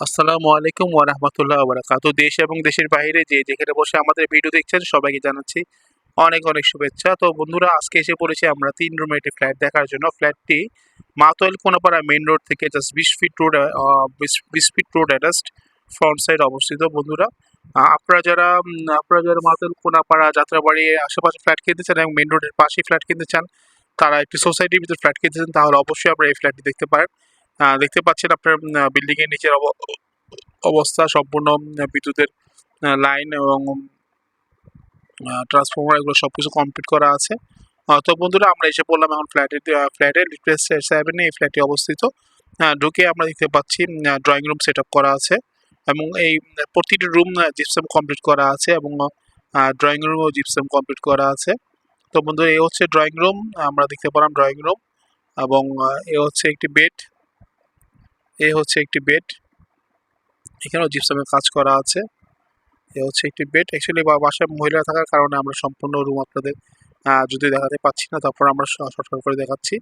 আসসালামু আলাইকুম ওয়া রাহমাতুল্লাহি ওয়া বারাকাতুহু। দেশ এবং দেশের বাইরে যে যেখানে বসে আমাদের ভিডিও দেখছেন সবাইকে জানাচ্ছি অনেক অনেক শুভেচ্ছা। তো বন্ধুরা, আজকে এসে পড়েছি আমরা ৩ রুমের একটি ফ্ল্যাট দেখার জন্য। ফ্ল্যাটটি মাতোয়াইল কোনাপাড়া মেইন রোড থেকে just ২০ fit road attached front side অবস্থিত বন্ধুরা। আপনারা যারা মাতোয়াইল কোনাপাড়া যাত্রাবাড়ি আশেপাশে ফ্ল্যাট কিনতে চান এবং মেইন রোডের পাশেই ফ্ল্যাট কিনতে চান, তারা একটি সোসাইটির ভিতরে ফ্ল্যাট কিনতে চান, তাহলে অবশ্যই আপনারা এই ফ্ল্যাটটি দেখতে পারেন। দেখতে পাচ্ছেন আপনার বিল্ডিং এর নিচের অবস্থা সম্পূর্ণ বিদ্যুতের লাইন এবং ট্রান্সফরমার এগুলো সবকিছু কমপ্লিট করা আছে। তো বন্ধুরা, আমরা এসে পড়লাম এখন ফ্ল্যাটের লিফটের 7 এই ফ্ল্যাটটি অবস্থিত। ঢুকে আমরা দেখতে পাচ্ছি ড্রয়িং রুম সেট আপ করা আছে এবং এই প্রতিটি রুম জিপসাম কমপ্লিট করা আছে এবং ড্রয়িং রুমও জিপসাম কমপ্লিট করা আছে। তো বন্ধুরা, এই হচ্ছে ড্রয়িং রুম, আমরা দেখতে পেলাম ড্রয়িং রুম এবং এ হচ্ছে একটি বেড, এখানেও জিপসামের কাজ করা আছে। এ হচ্ছে একটি বেড। অ্যাকচুয়ালি বাসায় মহিলা থাকার কারণে আমরা সম্পূর্ণ রুম আপনাদের যদি দেখাতে পাচ্ছি না, তারপর আমরা শর্টকাট করে দেখাচ্ছি।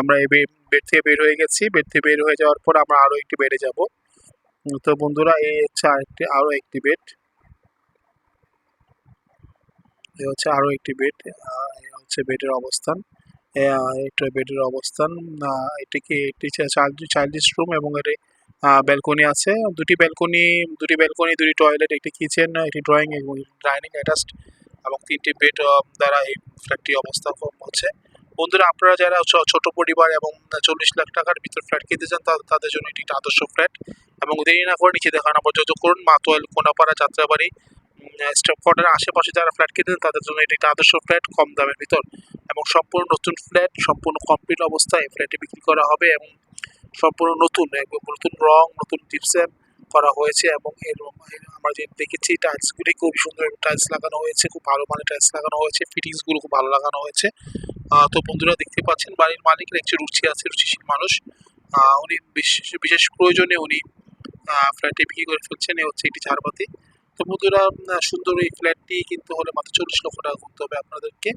আমরা এই বেড থেকে বের হয়ে গেছি। বেড থেকে বের হয়ে যাওয়ার পর আমরা আরও একটি বেডে যাব। তো বন্ধুরা, এই হচ্ছে আরও একটি বেড, এই হচ্ছে আরও একটি বেড। এই হচ্ছে বেডের অবস্থান। এটা বেডের অবস্থান। এটি চাইল্ডিশ রুম এবং এর ব্যালকনি আছে, দুটি ব্যালকনি, দুটি টয়লেট, একটি কিচেন, একটি ড্রয়িং এবং ডাইনিং অ্যাটাচড এবং 3টি বেড দ্বারা এই ফ্ল্যাটটি অবস্থা হচ্ছে। বন্ধুরা, আপনারা যারা ছোট পরিবার এবং 40 লাখ টাকার ভিতর ফ্ল্যাট কিনতে চান, তাদের জন্য এটি একটা আদর্শ ফ্ল্যাট। এবং দেরি না করে নিচে দেখানো নাম্বার যোগাযোগ করুন। মাতোয়াইল কোনাপাড়া যাত্রাবাড়ি স্টপ কোয়ার্টারের আশেপাশে যারা ফ্ল্যাট কিনতেন তাদের জন্য এটি একটা আদর্শ ফ্ল্যাট, কম দামের ভিতর এবং সম্পূর্ণ নতুন ফ্ল্যাট, সম্পূর্ণ কমপ্লিট অবস্থায় ফ্ল্যাটটি বিক্রি করা হবে এবং সম্পূর্ণ নতুন রং, নতুন জিপসাম করা হয়েছে এবং আমরা যে দেখেছি টাইলসগুলি খুব সুন্দর টাইলস লাগানো হয়েছে, খুব ভালো মানের টাইলস লাগানো হয়েছে, ফিটিংসগুলো খুব ভালো লাগানো হয়েছে। তো বন্ধুরা, দেখতে পাচ্ছেন বাড়ির মালিকের একটি রুচিশীল মানুষ। উনি বিশেষ প্রয়োজনে উনি ফ্ল্যাটটি বিক্রি করে ফেলছেন। এ হচ্ছে একটি ঝাড়বাতি। তো বন্ধুরা, সুন্দর এই ফ্ল্যাটটি কিনতে হলে মাত্র 40 লক্ষ টাকা করতে হবে আপনাদেরকে।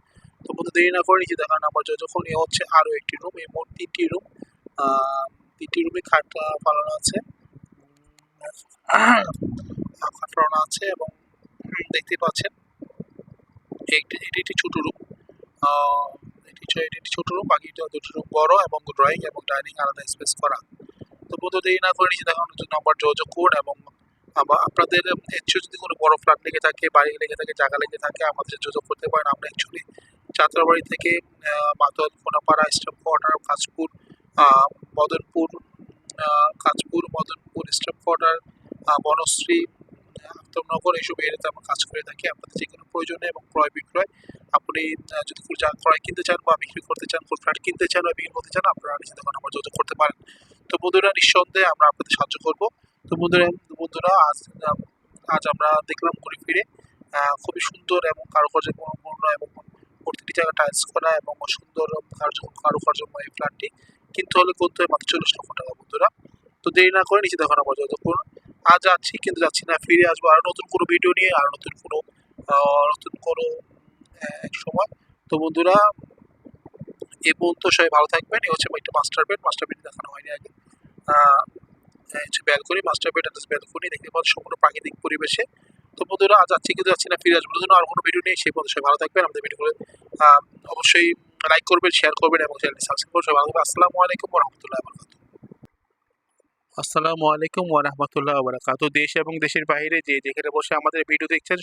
তো বন্ধু, দেরি না করে নিচে দেখানো নাম্বার যখন এ হচ্ছে আরও একটি রুম, এই মোট 3টি রুম। 3টি রুমে খাট ফালানো আছে, খাট ফালানো আছে এবং দেখতে পাচ্ছেন এটি একটি ছোট রুম। এটি ছোট রুম, বাকি দুটি রুম বড় এবং ড্রয়িং এবং ডাইনিং আলাদা স্পেস করা। তো বন্ধু, দেরি না করে নিচে দেখানোর জন্য নাম্বার যোগাযোগ করুন এবং আপনাদের অ্যাকচুয়ালি যদি কোনো বড় ফ্ল্যাট লেগে থাকে, বাড়ি লেগে থাকে, জায়গা লেগে থাকে, আমাদের যোগাযোগ করতে পারেন। আমরা অ্যাকচুয়ালি যাত্রাবাড়ি থেকে Matuail Konapara stop quarter, Kanchpur, Madanpur stop quarter, Banasree, Aftabnagar এইসব এরিয়াতে আমরা কাজ করে থাকি। আপনাদের যে কোনো প্রয়োজনে এবং ক্রয় বিক্রয়, আপনি যদি কোনো ক্রয় কিনতে চান বা বিক্রি করতে চান, কোনো ফ্ল্যাট কিনতে চান বা বিক্রি করতে চান, আপনারা নিজে তখন আমরা যোগাযোগ করতে পারেন। তো বন্ধুরা, নিঃসন্দেহে আমরা আপনাদের সাহায্য করবো। তো বন্ধুরা, আজ আমরা দেখলাম ঘুরে ফিরে খুবই সুন্দর এবং কারুকার্যপূর্ণ এবং প্রতিটি জায়গায় টাইলস করা এবং সুন্দর কারুকার্যময় এই ফ্ল্যাটটি কিনতে হলে করতে হয় মাত্র 40 লক্ষ টাকা বন্ধুরা। তো দেরি না করে নিচে দেখানো পর্যন্ত করুন। আজ যাচ্ছি কিন্তু যাচ্ছি না, ফিরে আসবো আরো নতুন কোনো ভিডিও নিয়ে, আর নতুন কোনো এক সময়। তো বন্ধুরা, এই পর্যন্ত সবাই ভালো থাকবেন। এই হচ্ছে একটা মাস্টার বেড দেখানো হয়নি আগে। হচ্ছে balcony, master bed attach balcony, দেখতে পাচ্ছেন সম্পূর্ণ প্রাকৃতিক পরিবেশে। তো বন্ধুরা, আজ যাচ্ছি কিন্তু যাচ্ছি না, ফিরে আসবো নতুন আর কোনো ভিডিও নেই। সেই পর্যন্ত সবাই ভালো থাকবেন। আমাদের ভিডিওগুলো অবশ্যই লাইক করবেন, শেয়ার করবেন এবং চ্যানেলটি সাবস্ক্রাইব করবেন। সবাই ভালো থাকবেন। আসসালামু আলাইকুম ওয়া রাহমাতুল্লাহি ওয়া বারাকাতুহু। আসসালামু আলাইকুম ওয়া রাহমাতুল্লাহি ওয়া বারাকাতুহু। দেশ এবং দেশের বাইরে যে যেখানে বসে আমাদের ভিডিও দেখছেন